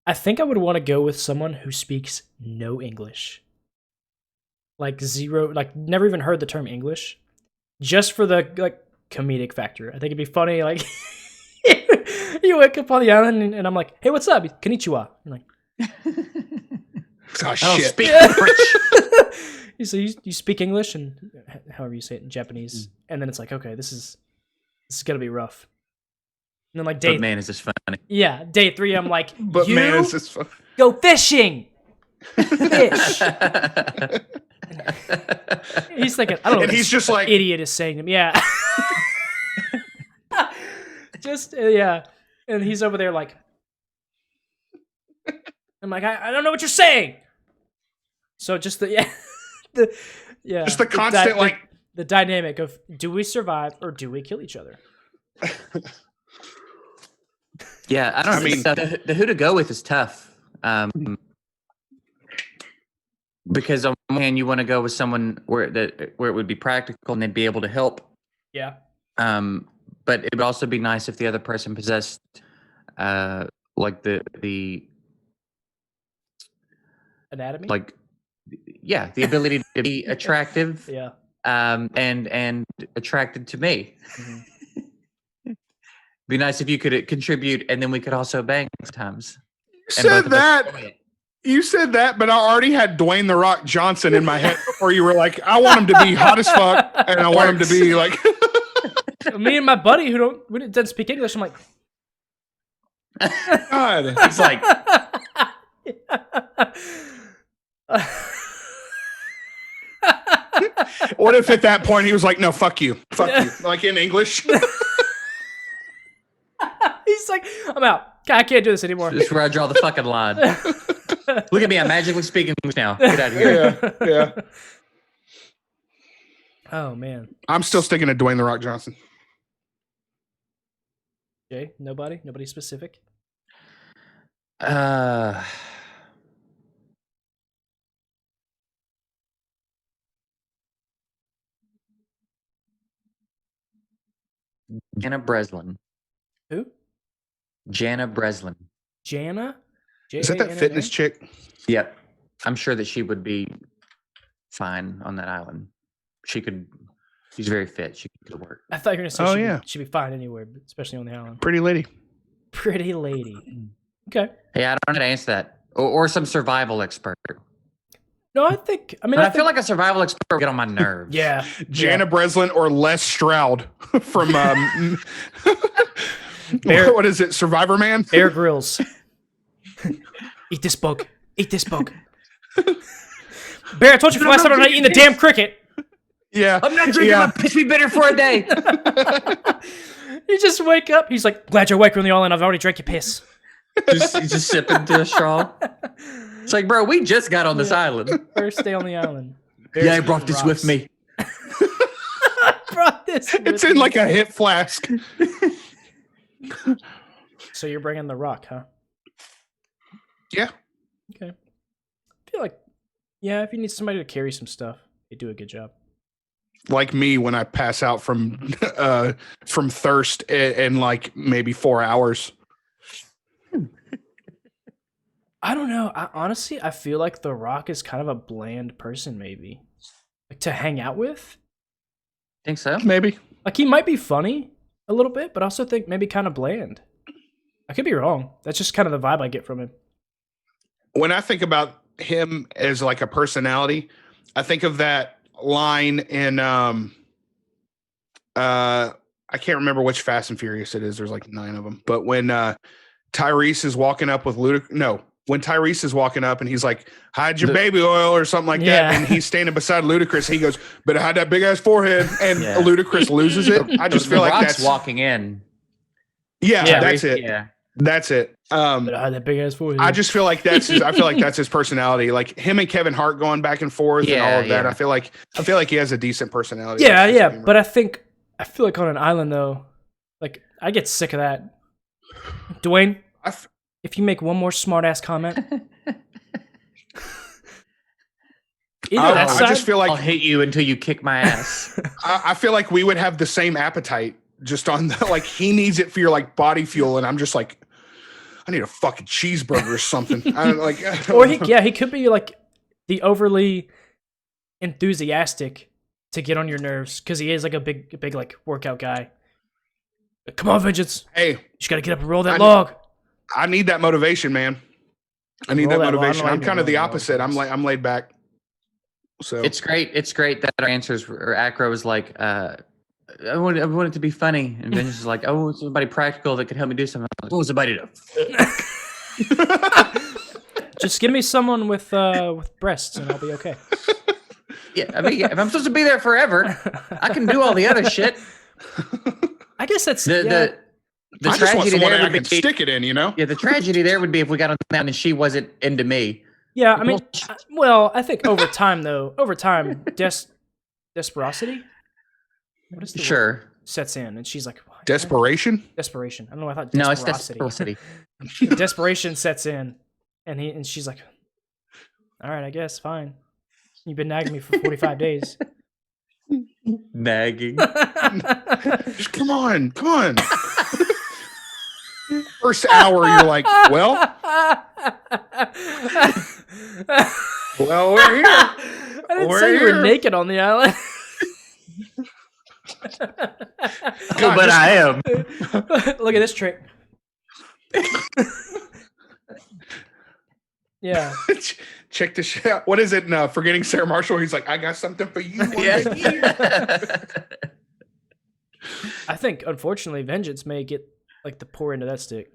I think I would want to go with someone who speaks no English. Like zero, like never even heard the term English. Just for the like comedic factor. I think it'd be funny, like you wake up on the island and I'm like, hey, what's up? Konnichiwa. I'm like, oh shit. Speak French. So you speak English and however you say it in Japanese, and then it's like, okay, this is gonna be rough. And then like day, but man, is this funny? Yeah, day 3, I'm like, but man, is this fun? Go fishing. Fish. He's thinking, I don't know. And he's just like, idiot is saying to me, yeah. Just yeah, and he's over there like, I'm like, I don't know what you're saying. So just the just the constant the dynamic of do we survive or do we kill each other? Yeah, I don't. I mean, the who to go with is tough. Because on one hand, you want to go with someone where it would be practical and they'd be able to help. Yeah. But it would also be nice if the other person possessed, like the anatomy. Like, yeah, the ability to be attractive. Yeah. And attracted to me. Mm-hmm. Be nice if you could contribute, and then we could also bang sometimes. You said that, but I already had Dwayne The Rock Johnson in my head before you were like, I want him to be hot as fuck, and I want him to be like. Me and my buddy who doesn't speak English, I'm like, God, it's like. What if at that point he was like, no, fuck you, like in English? He's like, I'm out. I can't do this anymore. This is where I draw the fucking line. Look at me, I'm magically speaking English now. Get out of here. Yeah. Oh man, I'm still sticking to Dwayne The Rock Johnson. Jay, nobody specific. Jana Breslin. Who? Jana Breslin. Jana? Is that fitness chick? Yep. I'm sure that she would be fine on that island. She's very fit. She could work. I thought you were going to say she'd be fine anywhere, especially on the island. Pretty lady. Pretty lady. Okay. Hey, I don't know how to answer that. Or some survival expert. No, I feel like a survival expert would get on my nerves. Yeah. Jana Breslin or Les Stroud from what is it? Survivor Man? Bear Grylls. Eat this bug. Eat this bug. Bear, I told you for last time I'm not eating the damn cricket. Yeah. I'm not drinking my piss be bitter for a day. You just wake up. He's like, glad you're awake on the island. I've already drank your piss. He's just sipping to a straw. It's like, bro, we just got on this island. First day on the island. Yeah, I brought this with me. I brought this with It's in like a hip flask. So you're bringing the rock, huh? Yeah. Okay. I feel like, if you need somebody to carry some stuff, they do a good job. Like me when I pass out from thirst in like maybe 4 hours. I don't know. Honestly, I feel like The Rock is kind of a bland person, maybe. Like to hang out with. Think so? Maybe. Like he might be funny a little bit, but I also think maybe kind of bland. I could be wrong. That's just kind of the vibe I get from him. When I think about him as like a personality, I think of that line in I can't remember which Fast and Furious it is. There's like 9 of them. But when Tyrese is walking up with when Tyrese is walking up and he's like, hide your baby oil or something like that. And he's standing beside Ludacris. He goes, better hide that big ass forehead. And Ludacris loses it. I just feel like that's walking in. Yeah, that's it. Yeah. That's it. Better hide that big ass forehead. I just feel like that's his personality. Like him and Kevin Hart going back and forth and all of that. I feel like he has a decent personality. Yeah. But I feel like on an island though, like I get sick of that. Dwayne, if you make one more smart ass comment, I just feel like I'll hate you until you kick my ass. I feel like we would have the same appetite, just on the like he needs it for your like body fuel, and I'm just like, I need a fucking cheeseburger or something. He could be like the overly enthusiastic to get on your nerves because he is like a big like workout guy. Come on, Vengeance. Hey, you just gotta get up and roll that log. I need that motivation, man. I need that motivation. I'm kind of the opposite. I'm laid back. So it's great. It's great that our answers or Achro was like, I want it to be funny, and Vengeance is like, oh, somebody practical that could help me do something. Like, oh, somebody to just give me someone with breasts, and I'll be okay. Yeah, I mean, if I'm supposed to be there forever, I can do all the other shit. I guess that's the tragedy there would be stick it in, you know? Yeah, the tragedy there would be if we got on that and she wasn't into me. Yeah, I mean, I think over time, desperosity. What is the word? sets in, and she's like, desperation. Desperation. I don't know. I thought no, it's desperosity. desperation. Desperation sets in, and she's like, all right, I guess fine. You've been nagging me for 45 days. Nagging. Just come on. First hour, you're like, well, we're here. I didn't say you were naked on the island. God, but I am. Look at this trick. Yeah. Check this shit out. What is it? Forgetting Sarah Marshall. He's like, I got something for you. I think, unfortunately, Vengeance may get like the pour into that stick.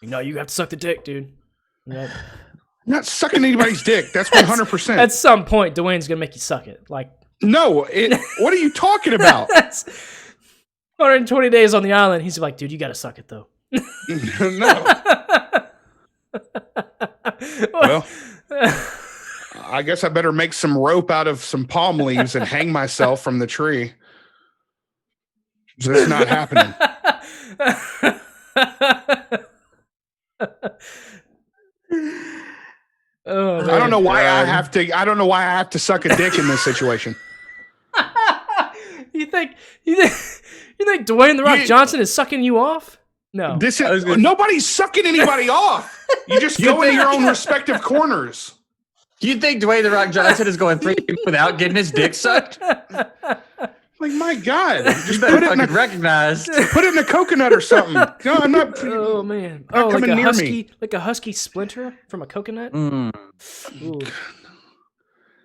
No, you have to suck the dick, dude. Yep. I'm not sucking anybody's dick. That's 100%. At some point, Dwayne's gonna make you suck it. Like, no. What are you talking about? That's 120 days on the island. He's like, dude, you gotta suck it though. No. Well, I guess I better make some rope out of some palm leaves and hang myself from the tree. That's not happening. Oh, I don't know why I have to suck a dick in this situation. You think Dwayne The Rock Johnson is sucking you off? No. Nobody's sucking anybody off. You just go into your own respective corners. You think Dwayne The Rock Johnson is going 3 weeks without getting his dick sucked? Like, my God. Just put it in recognized. Put it in a coconut or something. No, I'm not. Oh, man. Not like coming near me. Like a husky splinter from a coconut? Mm. Ooh.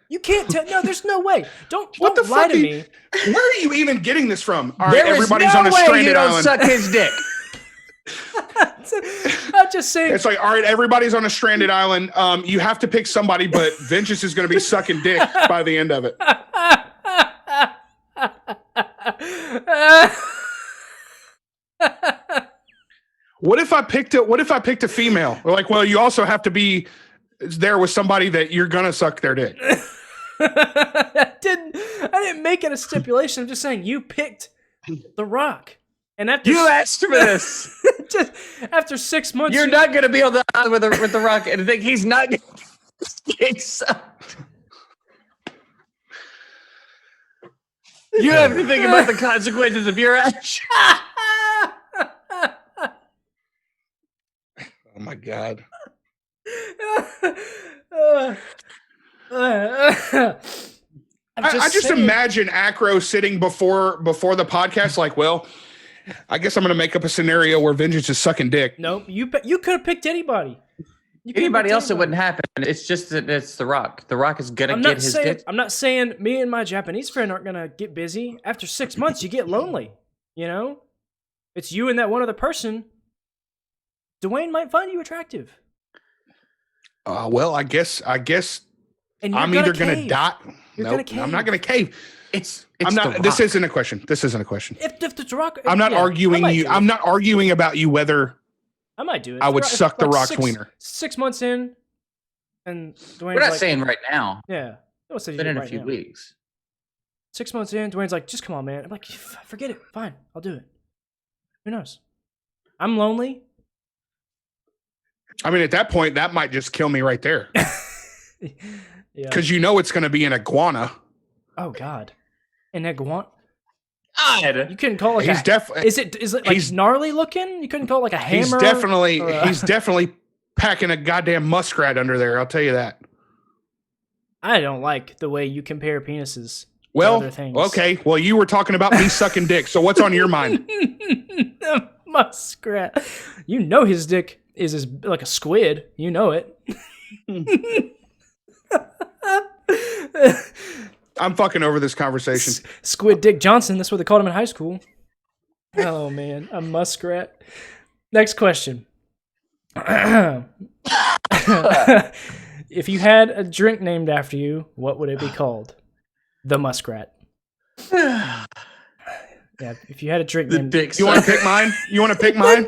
You can't tell. No, there's no way. Don't the lie fuck to me. Where are you even getting this from? All right, There is everybody's no on a way stranded you don't island. suck his dick. I'm just saying. It's like, all right, everybody's on a stranded island. You have to pick somebody, but Vengeance is going to be sucking dick by the end of it. What if I picked a female? We're like, well, you also have to be there with somebody that you're gonna suck their dick. I didn't make it a stipulation. I'm just saying you picked The Rock. And after You asked for this. just after 6 months, You're not going to be on the island with the Rock and think he's not going to get sucked. You have to think about the consequences of your action. Oh my God. I just imagine Achro sitting before the podcast like, well, I guess I'm going to make up a scenario where Vengeance is sucking dick. Nope, you could have picked anybody. Anybody else, it wouldn't happen. It's just that it's The Rock. The Rock is going to get his dick. I'm not saying me and my Japanese friend aren't going to get busy. After 6 months, you get lonely, you know? It's you and that one other person. Dwayne might find you attractive. Well, I guess And I'm either going to die. Nope, I'm not going to cave. I'm not. This isn't a question. If the Rock, I'm not arguing you. I'm not arguing about you whether I might do it. I would suck The Rock's wiener. 6 months in, and Dwayne's We're not saying right now. Yeah, it's been in a few weeks. 6 months in, Dwayne's like, just come on, man. I'm like, forget it. Fine, I'll do it. Who knows? I'm lonely. I mean, at that point, that might just kill me right there. Because you know it's going to be an iguana. Oh God, an iguana. God. You couldn't call it. Is it like gnarly looking? You couldn't call it like a hammer. He's definitely packing a goddamn muskrat under there. I'll tell you that. I don't like the way you compare penises. Well, to other things. Okay. Well, you were talking about me sucking dick. So what's on your mind? A muskrat. You know his dick is like a squid. You know it. I'm fucking over this conversation. Squid Dick Johnson. That's what they called him in high school. Oh, man. A muskrat. Next question. If you had a drink named after you, what would it be called? The Muskrat. Yeah, if you had a drink named... You want to pick mine?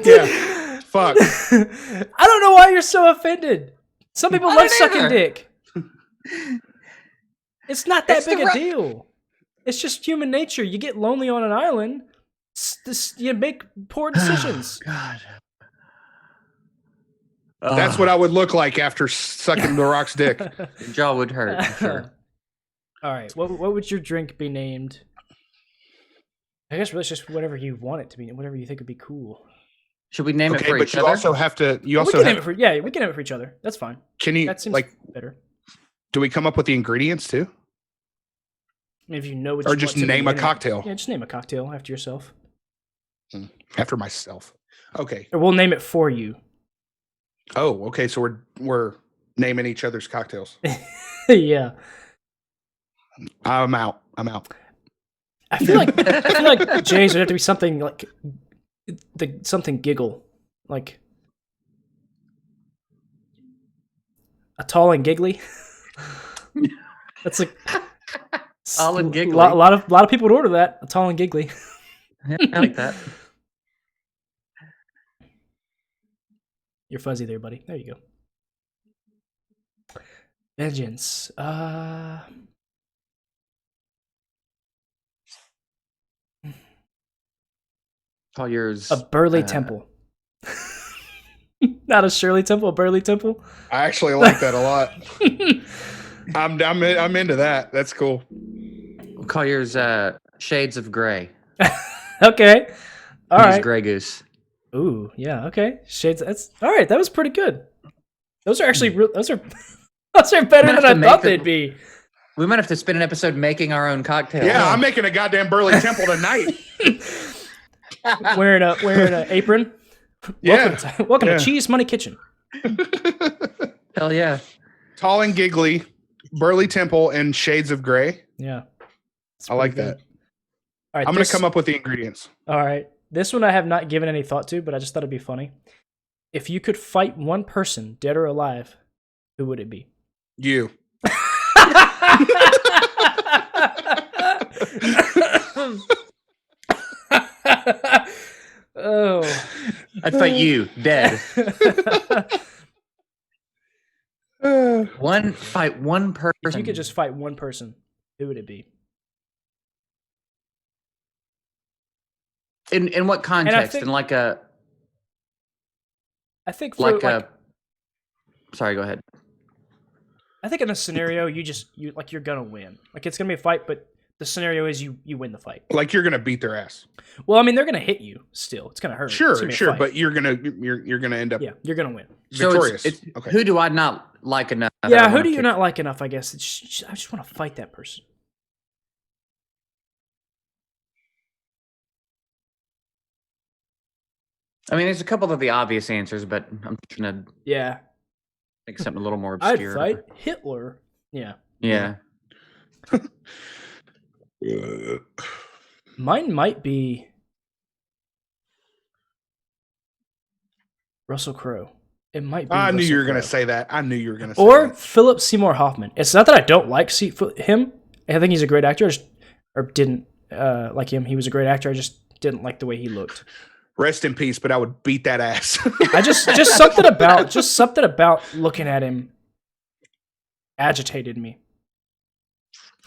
Yeah. Fuck. I don't know why you're so offended. Some people love sucking dick. It's not that big a deal. It's just human nature. You get lonely on an island. You make poor decisions. God. That's what I would look like after sucking The Rock's dick. Your jaw would hurt, for sure. All right. What would your drink be named? I guess really it's just whatever you want it to be, whatever you think would be cool. Should we name it for each you other? also have to. You also we can name it for we can name it for each other. That's fine. Can you that seems better? Do we come up with the ingredients too? I mean, if you know what or just name a cocktail. Yeah, just name a cocktail after yourself. After myself. Okay. Or we'll name it for you. Oh, okay. So we're naming each other's cocktails. Yeah. I'm out. I feel like Jay's would have to be something like something giggle, like a tall and giggly. That's like tall and giggly. A lot of people would order that. A tall and giggly. Yeah, I like that. You're fuzzy there, buddy. There you go. Vengeance. Call yours a Burley Temple. Not a Shirley Temple, a Burley Temple. I actually like that a lot. I'm into that. That's cool. We'll call yours Shades of Gray. Okay. All right. Grey Goose. Ooh, yeah. Okay. Shades. That's all right. That was pretty good. Those are actually those are better than I thought they'd be. We might have to spend an episode making our own cocktail. Yeah, I'm making a goddamn Burley Temple tonight. wearing an apron. Yeah. Welcome to Cheese Money Kitchen. Hell yeah. Tall and giggly, Burley Temple, and Shades of Gray. Yeah. I like that. All right, I'm going to come up with the ingredients. All right. This one I have not given any thought to, but I just thought it'd be funny. If you could fight one person, dead or alive, who would it be? You. Oh. I'd fight you, dead. One person. If you could just fight one person, who would it be? In what context? In like a. I think for like sorry, go ahead. I think in a scenario you're gonna win. Like it's gonna be a fight, but the scenario is you win the fight. Like you're gonna beat their ass. Well, I mean they're gonna hit you still. It's gonna hurt. Sure, but you're gonna end up you're gonna win. Victorious. So it's okay. Who do I not like enough? Yeah, who do you not like enough? I guess I just want to fight that person. I mean, there's a couple of the obvious answers, but I'm trying to think something a little more obscure. I'd fight Hitler. Yeah. Yeah. Mine might be Russell Crowe. It might be. I knew you were going to say that. Or Philip Seymour Hoffman. It's not that I don't like him. I think he's a great actor. Or didn't like him. He was a great actor. I just didn't like the way he looked. Rest in peace, but I would beat that ass. I just something about looking at him agitated me.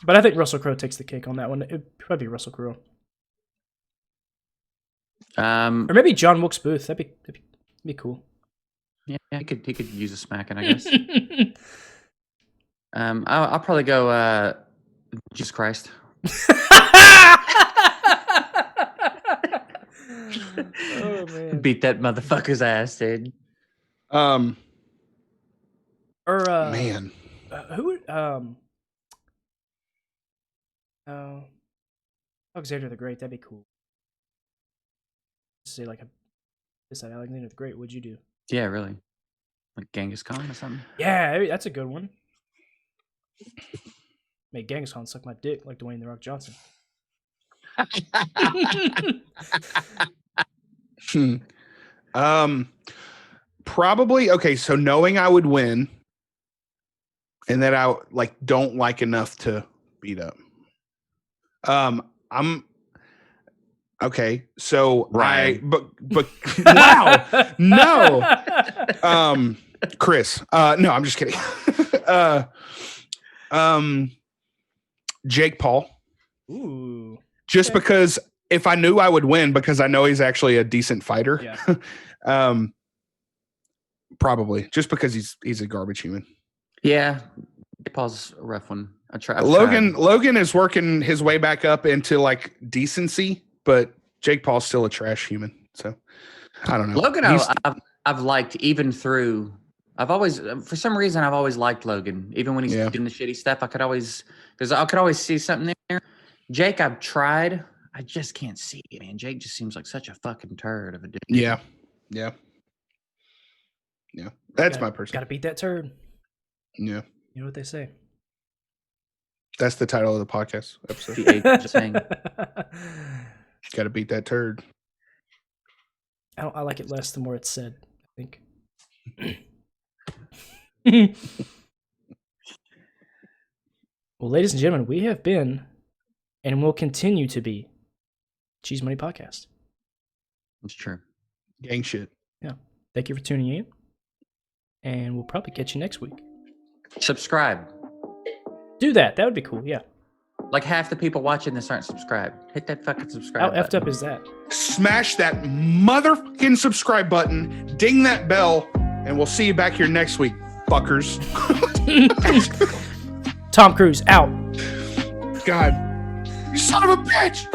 But I think Russell Crowe takes the cake on that one. It'd probably be Russell Crowe. Or maybe John Wilkes Booth. That'd be cool. Yeah, he could use a smacking, I guess. I'll probably go Jesus Christ. Oh man. Beat that motherfucker's ass, dude. Man. Who would Alexander the Great, that'd be cool. Say like Alexander the Great, what'd you do? Yeah, really. Like Genghis Khan or something? Yeah, that's a good one. Make Genghis Khan suck my dick like Dwayne The Rock Johnson. Probably okay. So knowing I would win, and that I don't like enough to beat up. I'm okay. So right. but wow, no, Chris. No, I'm just kidding. Jake Paul. Ooh. Just because if I knew I would win because I know he's actually a decent fighter. Yeah. Probably just because he's a garbage human. Yeah. Paul's a rough one. Logan is working his way back up into like decency, but Jake Paul's still a trash human. So I don't know. Logan, I've liked even through. For some reason, I've always liked Logan, even when he's doing the shitty stuff. I could always see something there. Jake, I've tried. I just can't see it, man. Jake just seems like such a fucking turd of a dude. Yeah. That's my person. Got to beat that turd. Yeah. You know what they say. That's the title of the podcast episode. Just saying. Got to beat that turd. I like it less the more it's said, I think. Well, ladies and gentlemen, we have been and will continue to be Cheese Money Podcast. That's true. Gang shit. Yeah. Thank you for tuning in. And we'll probably catch you next week. Subscribe. Do that. That would be cool. Yeah. Like half the people watching this aren't subscribed. Hit that fucking subscribe How button. effed up is that? Smash that motherfucking subscribe button. Ding that bell. And we'll see you back here next week, fuckers. Tom Cruise out. God. You son of a bitch.